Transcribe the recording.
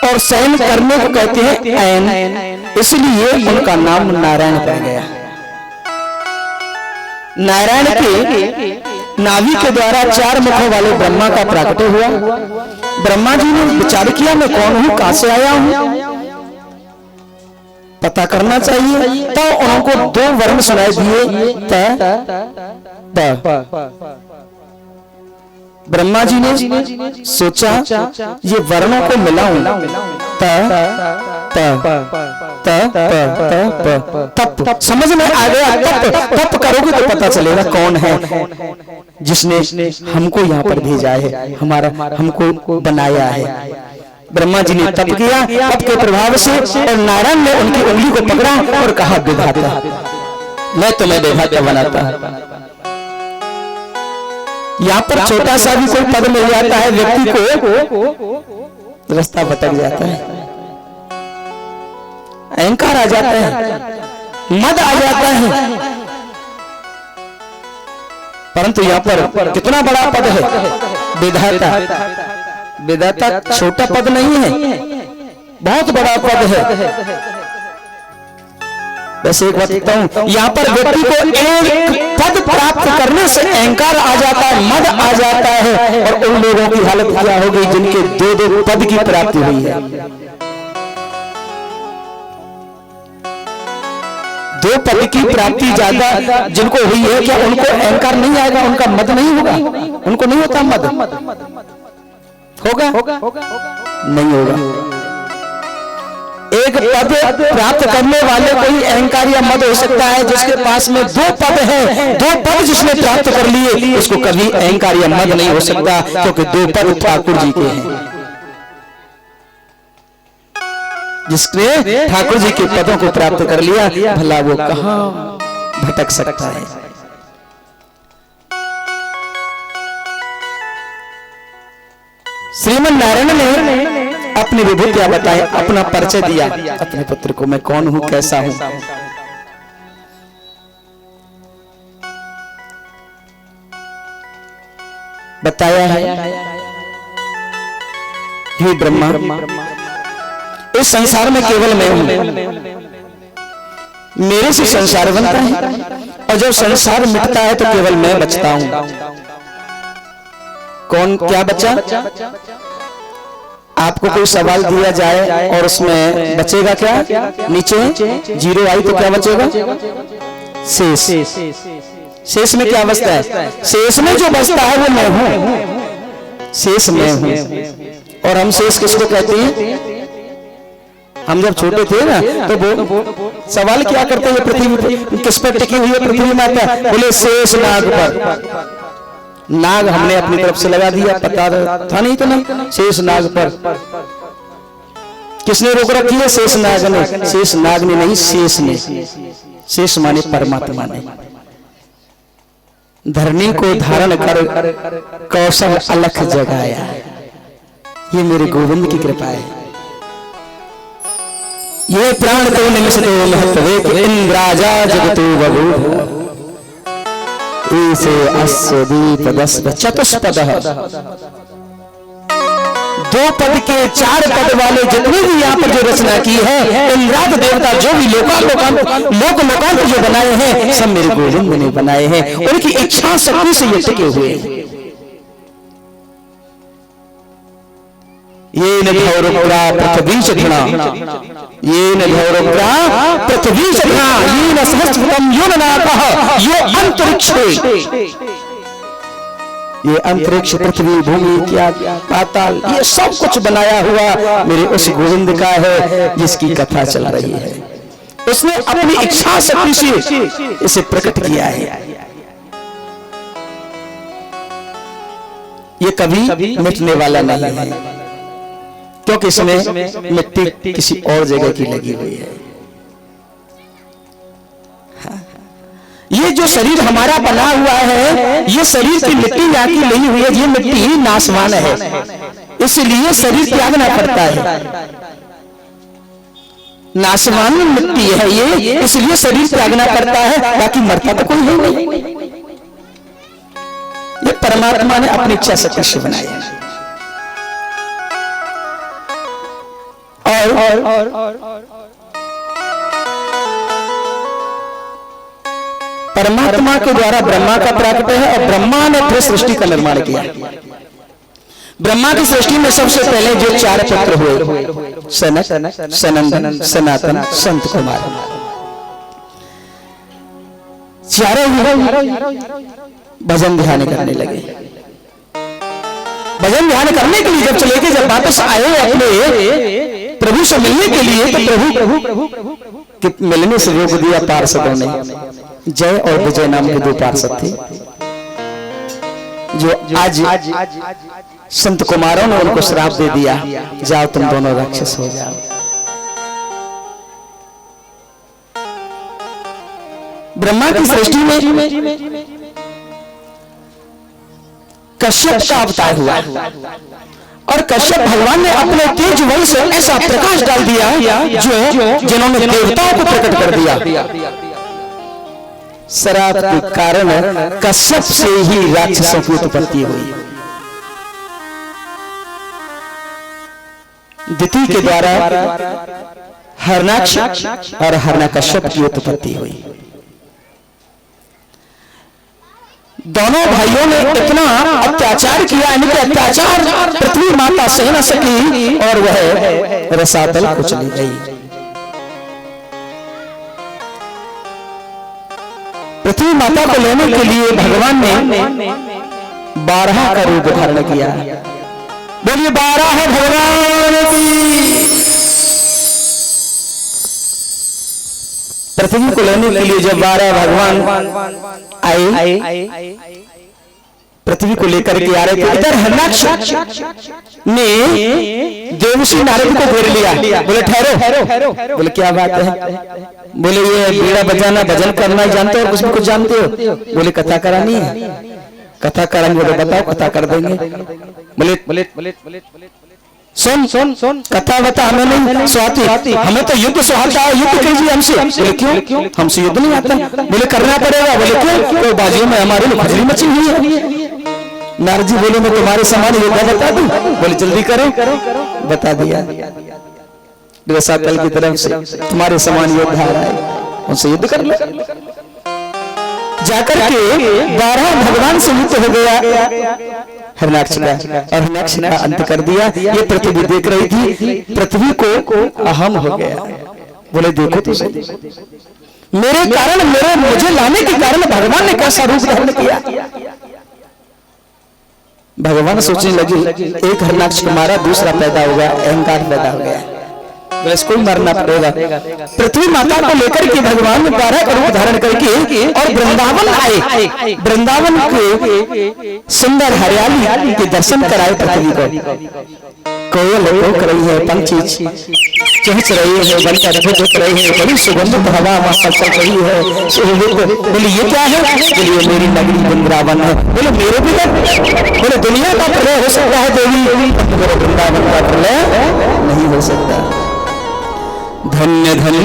और शयन करने को कहते हैं ऐन, इसलिए उनका नाम नारायण पड़ गया। नारायण के नाभि के द्वारा 4 मुखों वाले ब्रह्मा का प्राकट्य हुआ। ब्रह्मा जी ने विचार किया मैं कौन हूं, कहां से आया हूं, पता करना चाहिए। तो उनको 2 वर्ण सुनाई दिए ब्रह्मा जी ने सोचा ये वर्णों को मिलाऊं, तप समझ में आ गया। तप करोगे तो पता चलेगा कौन है जिसने हमको यहाँ पर भेजा है, हमको बनाया है। ब्रह्मा जी ने तप किया, तप के प्रभाव से, और नारायण ने उनकी उंगली को पकड़ा और कहा विधाता, मैं तुम्हें विधाता बनाता। यहाँ पर छोटा सा भी कोई पद मिल जाता है व्यक्ति को, रास्ता भटक जाता है, अहंकार आ जाता है, मद आ जाता है। परंतु यहाँ पर कितना बड़ा पद है विधाता। विधाता छोटा पद नहीं है, बहुत बड़ा पद है। वैसे एक बात कहता हूं, यहाँ पर व्यक्ति को एक पद प्राप्त करने से अहंकार आ जाता है, मद आ जाता है, और उन लोगों की हालत क्या होगी जिनके 2-2 पद की प्राप्ति हुई है। 2 पद की प्राप्ति ज्यादा जिनको हुई है, क्या उनको अहंकार नहीं आएगा, उनका मद नहीं होगा, उनको नहीं होता मद, होगा नहीं होगा। एक पद प्राप्त करने वाले को ही अहंकार या मद हो सकता है। जिसके पास में 2 पद है, 2 पद जिसने प्राप्त कर लिए, उसको कभी अहंकार या मद नहीं हो सकता, क्योंकि 2 पद ठाकुर जी के हैं। जिसने ठाकुर जी के पदों को प्राप्त कर लिया, भला वो कहां भटक सकता है। श्रीमन नारायण ने अपनी विभूतियां बताई, अपना परिचय दिया अपने पुत्र को, मैं कौन हूं, कैसा हूं। बताया है, हे ब्रह्मा, इस संसार में केवल मैं हूं, मेरे से संसार बनता है, और जब संसार मिटता है तो केवल मैं बचता हूं। कौन क्या बचा? आपको कोई सवाल दिया जाए और उसमें बचेगा क्या, नीचे 0 आई तो क्या बचेगा, शेष। शेष में क्या बचता है? शेष में जो बचता है वो मैं हूं, शेष मैं हूं। और हम शेष किसको कहते हैं? हम जब छोटे थे ना तो वो सवाल क्या करते हैं, पृथ्वी किस पर टिकी हुई है पृथ्वी माता? बोले शेष नाग पर। नाग हमने अपनी तरफ से लगा दिया, पता था नहीं तो नहीं, शेष नाग पर। किसने रोक रखी है? शेष नाग ने। शेष नाग ने नहीं, शेष ने। शेष माने परमात्मा ने। धरनी को धारण कर कौशल अलख जगाया, ये मेरे गोविंद की कृपा है। ये प्राण तो निमिषतो महत्व इंद्राजा जगतो बभूव ऐसे अस्वदीप 10 चतुष्पद। 2 पद के 4 पद वाले जितने भी यहाँ पर जो रचना की है, इंद्राद देवता जो भी लोकांत जो बनाए हैं, सब मेरे गोविंद ने बनाए हैं। उनकी इच्छा शक्ति से ये टिके हुए हैं। ये न भौरुग्रा पृथ्वी चढ़ना, ये न भौरुग्रा पृथ्वी चढ़ना, ये न सहस्त्रम यो नाकः यो अंतरिक्ष। ये अंतरिक्ष, पृथ्वी, भूमि, क्या पाताल, ये सब कुछ बनाया हुआ मेरे उस गोविंद का है जिसकी कथा चल रही है। उसने अपनी इच्छा शक्ति से इसे प्रकट किया है। ये कभी मिटने वाला नहीं है, क्योंकि इसमें मिट्टी किसी और जगह की लगी हुई है। ये जो शरीर हमारा बना हुआ है, ये शरीर की मिट्टी यहाँ की नहीं हुई है, ये मिट्टी ही नाशवान है, इसलिए शरीर त्यागना पड़ता है। नाशवान मिट्टी है ये, इसलिए शरीर त्यागना पड़ता है, बाकी मरता तो कोई नहीं। ये परमात्मा ने अपनी इच्छा शक्ति से बनाया। परमात्मा के द्वारा ब्रह्मा का प्राकट है और ब्रह्मा ने फिर सृष्टि का निर्माण किया। ब्रह्मा की सृष्टि में सबसे पहले जो 4 पुत्र हुए, सनक, सनंदन, सनातन, संत कुमार, चारों भजन ध्यान करने लगे। भजन ध्यान करने के लिए जब चले गए, जब वापस आए अपने प्रभु से मिलने के लिए, तो प्रभु मिलने से रोक दिया पार्षदों ने। जय और विजय नाम के 2 पार्षद थे, जो आज संत कुमारों ने उनको श्राप दे दिया, जाओ तुम दोनों राक्षस हो जाओ। ब्रह्मा की सृष्टि में कश्यप का अवतार हुआ और कश्यप भगवान ने अपने तेज बल से ऐसा प्रकाश डाल दिया जो जिन्होंने देवताओं को प्रकट कर दिया। श्राप के कारण कश्यप से ही राक्षसों की उत्पत्ति हुई। दिति के द्वारा हरणाक्ष और हरणाकश्यप की उत्पत्ति हुई। दोनों भाइयों ने इतना अत्याचार किया, इनके अत्याचार पृथ्वी माता सह न सकी और वह रसातल को चली गई। पृथ्वी माता को लेने के लिए भगवान ने 12 का रूप धारण किया। बोलिए 12 है भगवान की। पृथ्वी को लेने के लिए जब 12 भगवान आए, पृथ्वी को लेकर के आ रहे थे, इधर हरणाक्ष ने देवऋषि नारद को घेर लिया। बोले ठहरो। बोले क्या बात है? बोले ये बीड़ा बजाना, भजन करना जानते हो, कुछ भी कुछ जानते हो? बोले कथा करानी है। कथा कराएंगे? बोले बताओ, कथा कर देंगे। बोले सुन कथा बता, हमें नहीं स्वाति, हमें तो युद्ध सुहाता है, युद्ध कीजिए हमसे। बोले क्यों? हमसे युद्ध नहीं आता। बोले करना पड़ेगा। बोले क्यों? तो बाजियों में हमारे लिए खजरी मची हुई है। नारद जी बोले मैं तुम्हारे समान योद्धा बता दूं? बोले जल्दी करो। बता दिया। रसातल की तरफ से तुम्हारे समान योद्धा आ रहा है, उनसे युद्ध कर लो। जाकर के 12 भगवान से युद्ध हो गया हरणाक्ष का, और हरणाक्ष का अंत कर दिया। ये पृथ्वी देख रही थी, पृथ्वी को अहम हो गया। बोले देखो तो मेरे कारण, मुझे लाने के कारण भगवान ने कैसा रूप धारण किया। भगवान सोचने लगे एक हरणाक्ष को मारा, दूसरा पैदा हो गया, अहंकार पैदा हो गया, इसको मरना पड़ेगा। पृथ्वी माता को लेकर के भगवान 12 का रूप धारण करके और वृंदावन आए। वृंदावन के सुंदर हरियाली के दर्शन कराए पृथ्वी को। कोयल टोक रही है, पंछी चहच रही है, बनकर झुक रही है, बड़ी सुगंधित हवा वहां चल रही है। बोले ये क्या है? बोले मेरी नगरी वृंदावन है। बोले मेरे भी? बोले दुनिया का प्रलय हो सकता है देवी, वृंदावन का प्रलय नहीं हो सकता। धन्य धन्य